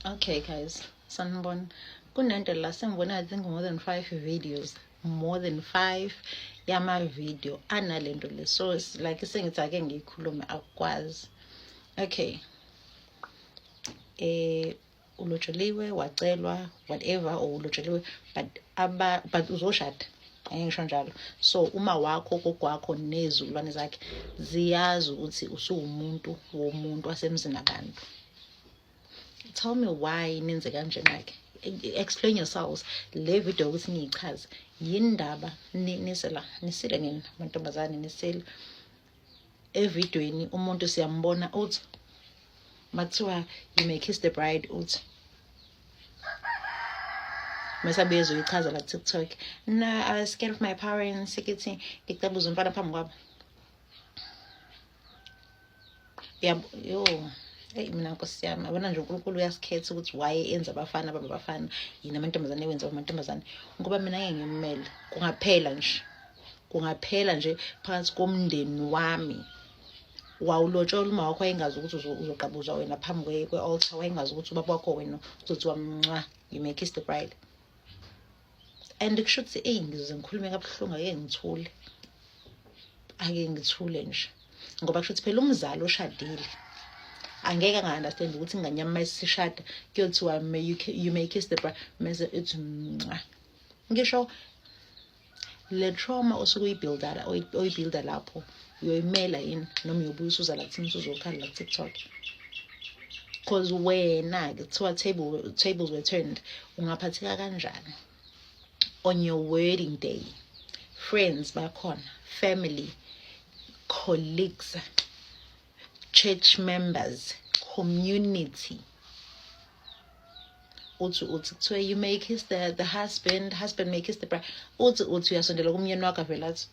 Okay guys, sanibona. Kunento la sengibona I think more than 5 videos. More than 5 yama-video analento le. So like sengithi ake ngiyikhulume akwazi. Okay. Ulotsholiwe, wacelwa, whatever, or ulotsholiwe, but uzoshada. Ngisho njalo. So uma wakho kokwakho nezulwane zakhe ziyazi ukuthi usuwumuntu womuntu wasemzini abantu. Tell me why nenze kanjena-ke. Explain yourselves. Le video ukuthi niyichaze yindaba nisile nina mantombazane nisile evidweni umuntu siyambona uthi makuthiwa you may kiss the bride uthi mesabe ezoyichaza la TikTok. No, I was scared of my parents. Sikithi ngicabuzwa umfana phambi kwabo. Yabo yo. Hey mina Nkosi yami abona nje uNkulunkulu uyasikhetha ukuthi why enza abafana babafana yina amantombazane wenza amantombazane ngoba mina ngeke ngimele kungaphela nje phakathi komndeni wami. Wawulotshola uma wakho wayengazi ukuthi uzoqabuzwa wena phambi kwe-altar, wayengazi ukuthi ubaba wakho wena uzothiwa mncwa you may kiss the bride. And kusho ukuthi ngizoze ngikhulume kabuhlungu ake ngithule nje ngoba kusho ukuthi phela umzali oshadile angeke anga-understand ukuthi ingane yami mayisishada kuyothiwa you may kiss the bride mase ethi mncwa. Ngisho le trauma osuke uyibuilda lapho uyoyimela yini noma uyobuya usuza la kuthini usuzokhala la TikTok. Because wena-ke kuthiwa tables were turned, ungaphatheka kanjani on your wedding day? Friends bakhona, family, colleagues, church members, community. Uthi kuthiwa you may kiss the husband may kiss the bride. Uthi uyasondela kumyeni wakho vele athi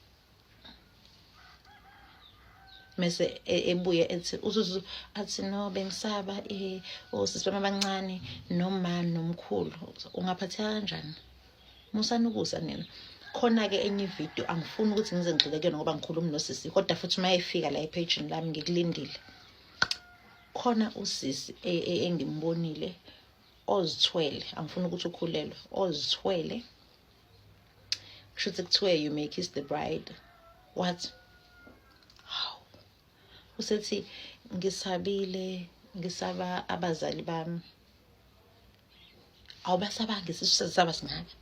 mase ebuye ethi athi no bengisaba osisi bami abancane noma nomkhulu. Ungaphatheka kanjani? Musanukusa nina. Khona-ke enye video angifuni ukuthi ngize ngigxile kuyona ngoba ngikhuluma nosisi kodwa futhi mayefika la epage lami ngikulindile. Khona usisi engimbonile ozithwele, angifuni ukuthi ukhulelwe, ozithwele. Kusho ukuthi kuthiwe you may kiss the bride. What? Usethi ngisaba abazali bami. Awubasabanga sisaba singaka.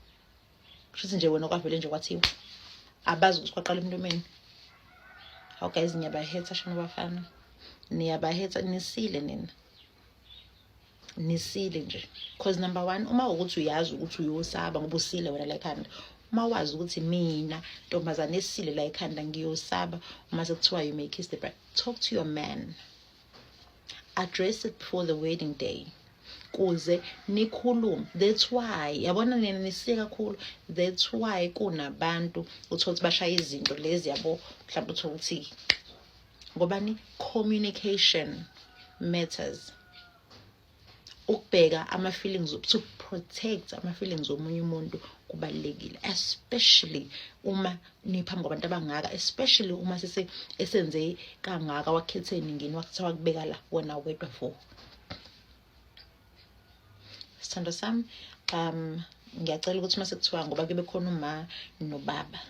Kusho nje wena kwavele nje kwathiwa abazi ukuthi kwaqala emntomeni. How guys niyabahetha shana bafana. Niyabahetha nisile nina. Nisile nje. Because number 1 uma ukuthi uyazi ukuthi uyosaba ngoba usile wena la ekhanda. Uma wazi ukuthi mina ntombazane esile la ekhanda ngiyosaba uma sekuthiwa you may kiss the bride. Talk to your man. Address it before the wedding day. Kuze nikhulume. That's why yabona nina nisike kakhulu. That's why kunabantu uthothi bashaya izinto lezi yabo mhlawumbe uthola ukuthi ngobani communication matters. Ukubheka ama-feelings, to protect ama-feelings omunye umuntu kubalulekile, especially uma niphambi kwabantu abangaka, especially uma esenze kangaka wakhethe ningini wakuthiwa wakubeka la wena wedwa for. Sithando sami, ngiyacela ukuthi mase kuthiwa ngoba kube khona uma nobaba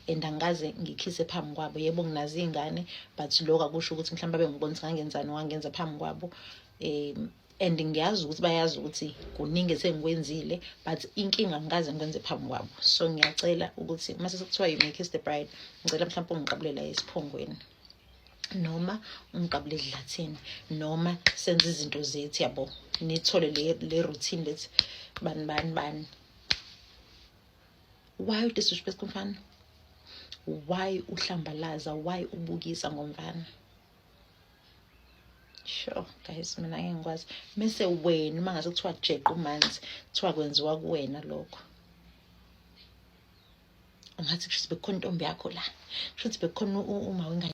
and angaze ngikhise phambi kwabo, yebo nginazi ingane but lokho akusho ukuthi mhlawumbe bengibona ukuthi ngangenzani wangenza phambi kwabo. And ngiyazi ukuthi bayazi ukuthi kuningi sengikwenzile but inkinga ngikaze ngikwenze phambi kwabo. So ngiyacela ukuthi mase sekuthiwa you may kiss the bride, ngicela mhlawumbe ungiqabulela esiphongweni noma ungiqabule edlathini noma senze izinto zethu yabo nithole le routine lethi bani. Why you disrespect kumfana? Why uhlambalaza? Why ubukisa ngomfana? Sure guys, mina ngeke ngikwazi. Mase wena mangase kuthiwa jeqa umanzi kuthiwa kwenziwa kuwena lokho. Ungathi kusho bekhona intombi yakho la. Kusho ukuthi bekhona uma wengane